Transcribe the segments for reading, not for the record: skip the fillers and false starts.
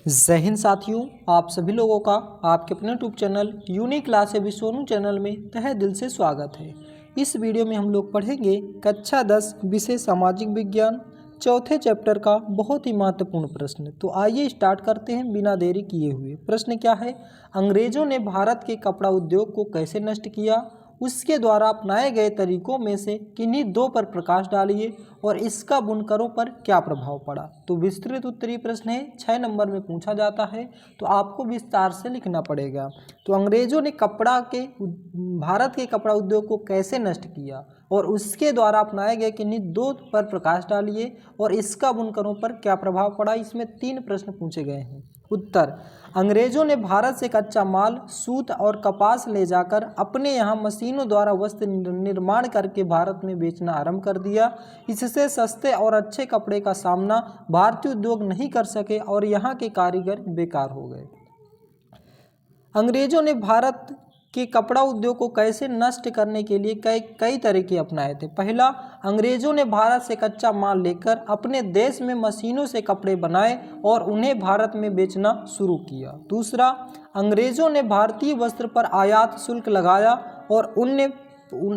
जय हिंद साथियों, आप सभी लोगों का आपके अपने YouTube channel unique class with Sonu channel में तहे दिल से स्वागत है। इस वीडियो में हम लोग पढ़ेंगे कक्षा 10 विषय सामाजिक विज्ञान चौथे चैप्टर का बहुत ही महत्वपूर्ण प्रश्न। तो आइए स्टार्ट करते हैं बिना देरी किए हुए। प्रश्न क्या है? अंग्रेजों ने भारत के कपड़ा उद्योग को कैसे नष्ट किया? उसके द्वारा अपनाए गए तरीकों में से किन्हीं दो पर प्रकाश डालिए और इसका बुनकरों पर क्या प्रभाव पड़ा। तो विस्तृत उत्तरीय प्रश्न है, 6 नंबर में पूछा जाता है, तो आपको विस्तार से लिखना पड़ेगा। तो अंग्रेजों ने भारत के कपड़ा उद्योग को कैसे नष्ट किया और उसके द्वारा अपनाए गए किन्हीं दो पर प्रकाश डालिए और इसका बुनकरों पर क्या प्रभाव पड़ा। इसमें 3 प्रश्न पूछे गए हैं। उत्तर: अंग्रेजों ने भारत से कच्चा माल सूत और कपास ले जाकर अपने यहाँ मशीनों द्वारा वस्त्र निर्माण करके भारत में बेचना आरंभ कर दिया। इससे सस्ते और अच्छे कपड़े का सामना भारतीय उद्योग नहीं कर सके और यहाँ के कारीगर बेकार हो गए। अंग्रेजों ने भारत कि कपड़ा उद्योग को कैसे नष्ट करने के लिए कई तरीके अपनाए थे। पहला, अंग्रेजों ने भारत से कच्चा माल लेकर अपने देश में मशीनों से कपड़े बनाए और उन्हें भारत में बेचना शुरू किया। दूसरा, अंग्रेजों ने भारतीय वस्त्र पर आयात शुल्क लगाया और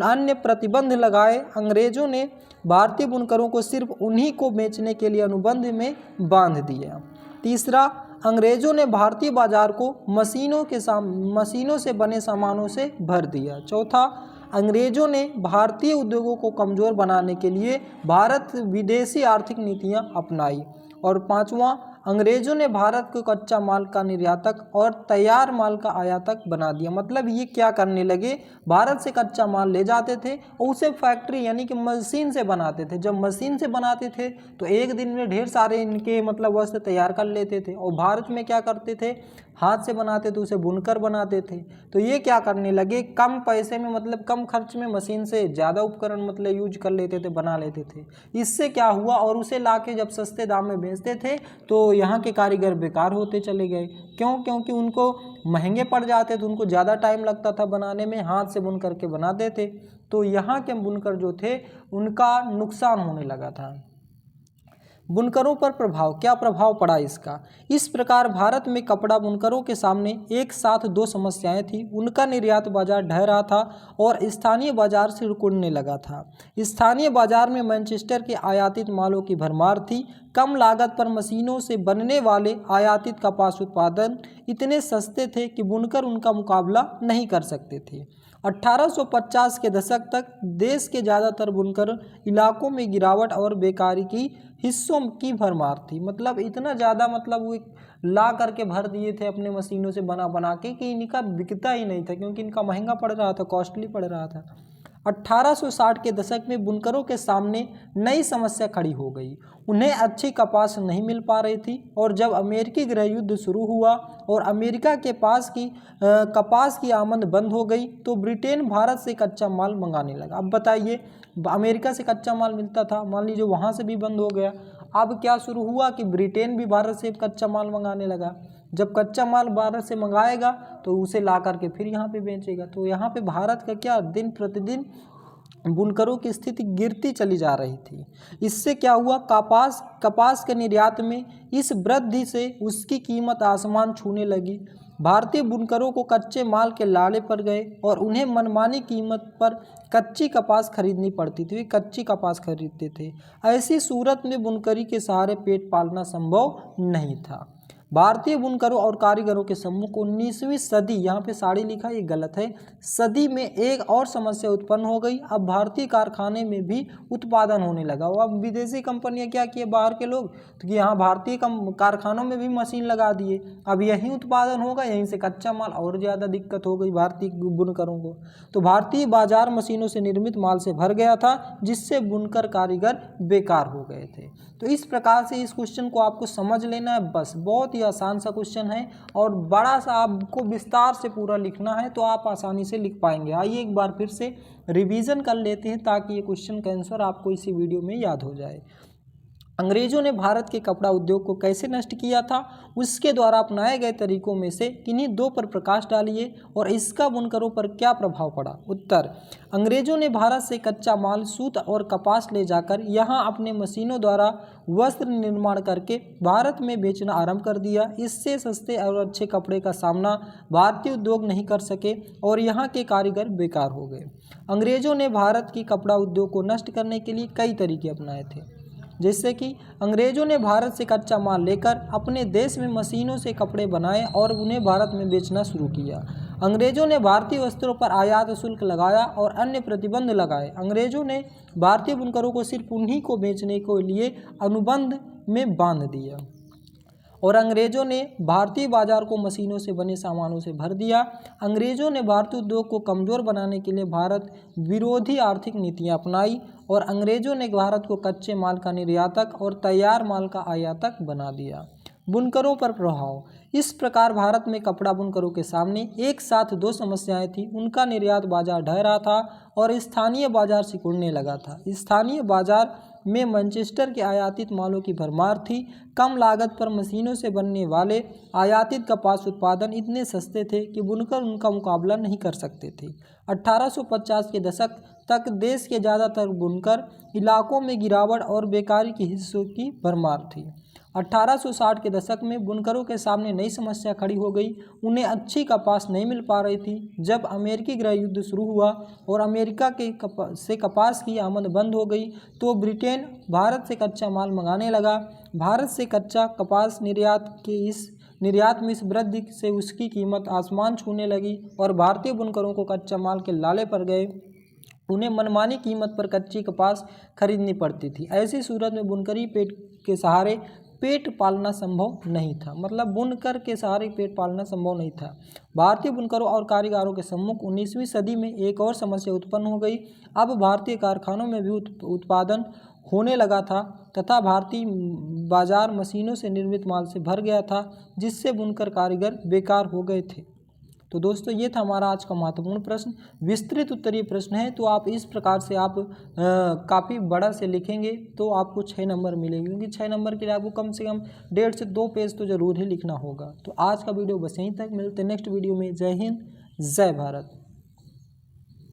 अन्य प्रतिबंध लगाए। अंग्रेजों ने भारतीय बुनकरों को सिर्फ उन्हीं को बेचने के लिए अनुबंध में बांध दिया। तीसरा, अंग्रेजों ने भारतीय बाजार को मशीनों से बने सामानों से भर दिया। चौथा, अंग्रेजों ने भारतीय उद्योगों को कमज़ोर बनाने के लिए भारत विदेशी आर्थिक नीतियां अपनाई। और पांचवा, अंग्रेजों ने भारत को कच्चा माल का निर्यातक और तैयार माल का आयातक बना दिया। मतलब ये क्या करने लगे, भारत से कच्चा माल ले जाते थे और उसे फैक्ट्री यानी कि मशीन से बनाते थे। जब मशीन से बनाते थे तो एक दिन में ढेर सारे इनके वस्त्र तैयार कर लेते थे। और भारत में क्या करते थे, हाथ से बनाते थे, उसे बुनकर बनाते थे। तो ये क्या करने लगे, कम पैसे में कम खर्च में मशीन से ज़्यादा उपकरण यूज कर लेते थे, बना लेते थे। इससे क्या हुआ, और उसे लाके जब सस्ते दाम में बेचते थे तो यहाँ के कारीगर बेकार होते चले गए। क्यों? क्योंकि उनको महंगे पड़ जाते थे, उनको ज़्यादा टाइम लगता था बनाने में, हाथ से बुन करके बनाते थे। तो यहाँ के बुनकर जो थे उनका नुकसान होने लगा था। बुनकरों पर प्रभाव, क्या प्रभाव पड़ा इसका? इस प्रकार भारत में कपड़ा बुनकरों के सामने एक साथ दो समस्याएं थी। उनका निर्यात बाजार ढह रहा था और स्थानीय बाजार से सिकुड़ने लगा था। स्थानीय बाजार में मैनचेस्टर के आयातित मालों की भरमार थी। कम लागत पर मशीनों से बनने वाले आयातित कपास उत्पादन इतने सस्ते थे कि बुनकर उनका मुकाबला नहीं कर सकते थे। 1850 के दशक तक देश के ज़्यादातर बुनकर इलाकों में गिरावट और बेकारी की हिस्सों की भरमार थी। इतना ज़्यादा वो ला करके भर दिए थे अपने मशीनों से बना के कि इनका बिकता ही नहीं था, क्योंकि इनका महंगा पड़ रहा था, कॉस्टली पड़ रहा था। 1860 के दशक में बुनकरों के सामने नई समस्या खड़ी हो गई। उन्हें अच्छी कपास नहीं मिल पा रही थी और जब अमेरिकी गृह युद्ध शुरू हुआ और अमेरिका के पास की कपास की आमद बंद हो गई तो ब्रिटेन भारत से कच्चा माल मंगाने लगा। अब बताइए, अमेरिका से कच्चा माल मिलता था, मान लीजिए वहाँ से भी बंद हो गया। अब क्या शुरू हुआ कि ब्रिटेन भी भारत से कच्चा माल मंगाने लगा। जब कच्चा माल भारत से मंगाएगा तो उसे ला करके फिर यहाँ पे बेचेगा। तो यहाँ पे भारत का क्या, दिन प्रतिदिन बुनकरों की स्थिति गिरती चली जा रही थी। इससे क्या हुआ, कपास के निर्यात में इस वृद्धि से उसकी कीमत आसमान छूने लगी। भारतीय बुनकरों को कच्चे माल के लाले पड़ गए और उन्हें मनमानी कीमत पर कच्ची कपास खरीदनी पड़ती थी। वे कच्ची कपास खरीदते थे। ऐसी सूरत में बुनकरी के सहारे पेट पालना संभव नहीं था। भारतीय बुनकरों और कारीगरों के समूह को 19वीं सदी, यहाँ पे साड़ी लिखा, ये गलत है, सदी में एक और समस्या उत्पन्न हो गई। अब भारतीय कारखाने में भी उत्पादन होने लगा। अब विदेशी कंपनियां क्या किए, बाहर के लोग, तो यहाँ भारतीय कारखानों में भी मशीन लगा दिए। अब यहीं उत्पादन होगा, यहीं से कच्चा माल, और ज़्यादा दिक्कत हो गई भारतीय बुनकरों को। तो भारतीय बाजार मशीनों से निर्मित माल से भर गया था, जिससे बुनकर कारीगर बेकार हो गए थे। तो इस प्रकार से इस क्वेश्चन को आपको समझ लेना है, बस बहुत ही आसान सा क्वेश्चन है और बड़ा सा आपको विस्तार से पूरा लिखना है तो आप आसानी से लिख पाएंगे। आइए एक बार फिर से रिवीजन कर लेते हैं ताकि ये क्वेश्चन का आंसर आपको इसी वीडियो में याद हो जाए। अंग्रेजों ने भारत के कपड़ा उद्योग को कैसे नष्ट किया था, उसके द्वारा अपनाए गए तरीकों में से किन्हीं दो पर प्रकाश डालिए और इसका बुनकरों पर क्या प्रभाव पड़ा। उत्तर, अंग्रेजों ने भारत से कच्चा माल सूत और कपास ले जाकर यहाँ अपने मशीनों द्वारा वस्त्र निर्माण करके भारत में बेचना आरंभ कर दिया। इससे सस्ते और अच्छे कपड़े का सामना भारतीय उद्योग नहीं कर सके और यहाँ के कारीगर बेकार हो गए। अंग्रेजों ने भारत की कपड़ा उद्योग को नष्ट करने के लिए कई तरीके अपनाए थे, जिससे कि अंग्रेजों ने भारत से कच्चा माल लेकर अपने देश में मशीनों से कपड़े बनाए और उन्हें भारत में बेचना शुरू किया। अंग्रेजों ने भारतीय वस्त्रों पर आयात शुल्क लगाया और अन्य प्रतिबंध लगाए। अंग्रेजों ने भारतीय बुनकरों को सिर्फ उन्हीं को बेचने के लिए अनुबंध में बांध दिया और अंग्रेजों ने भारतीय बाजार को मशीनों से बने सामानों से भर दिया। अंग्रेजों ने भारतीय उद्योग को कमज़ोर बनाने के लिए भारत विरोधी आर्थिक नीतियां अपनाई और अंग्रेजों ने भारत को कच्चे माल का निर्यातक और तैयार माल का आयातक बना दिया। बुनकरों पर प्रभाव। इस प्रकार भारत में कपड़ा बुनकरों के सामने एक साथ दो समस्याएं थीं। उनका निर्यात बाजार ढह रहा था और स्थानीय बाजार सिकुड़ने लगा था। स्थानीय बाजार में मैनचेस्टर के आयातित मालों की भरमार थी। कम लागत पर मशीनों से बनने वाले आयातित कपास उत्पादन इतने सस्ते थे कि बुनकर उनका मुकाबला नहीं कर सकते थे। 1850 के दशक तक देश के ज़्यादातर बुनकर इलाकों में गिरावट और बेकारी के हिस्सों की भरमार थी। 1860 के दशक में बुनकरों के सामने नई समस्या खड़ी हो गई। उन्हें अच्छी कपास नहीं मिल पा रही थी। जब अमेरिकी गृह युद्ध शुरू हुआ और अमेरिका के से कपास की आमद बंद हो गई तो ब्रिटेन भारत से कच्चा माल मंगाने लगा। भारत से कच्चा कपास निर्यात में इस वृद्धि से उसकी कीमत आसमान छूने लगी और भारतीय बुनकरों को कच्चा माल के लाले पड़ गए। उन्हें मनमानी कीमत पर कच्ची कपास खरीदनी पड़ती थी। ऐसी सूरत में बुनकरी पेट के सहारे पेट पालना संभव नहीं था। मतलब बुनकर के सहारे पेट पालना संभव नहीं था। भारतीय बुनकरों और कारीगरों के सम्मुख 19वीं सदी में एक और समस्या उत्पन्न हो गई। अब भारतीय कारखानों में भी उत्पादन होने लगा था तथा भारतीय बाजार मशीनों से निर्मित माल से भर गया था, जिससे बुनकर कारीगर बेकार हो गए थे। तो दोस्तों ये था हमारा आज का महत्वपूर्ण प्रश्न। विस्तृत उत्तरीय प्रश्न है तो आप इस प्रकार से आप काफ़ी बड़ा से लिखेंगे तो आपको 6 नंबर मिलेंगे, क्योंकि 6 नंबर के लिए आपको कम से कम 1.5 से 2 पेज तो ज़रूर ही लिखना होगा। तो आज का वीडियो बस यहीं तक, मिलते नेक्स्ट वीडियो में। जय हिंद, जय भारत।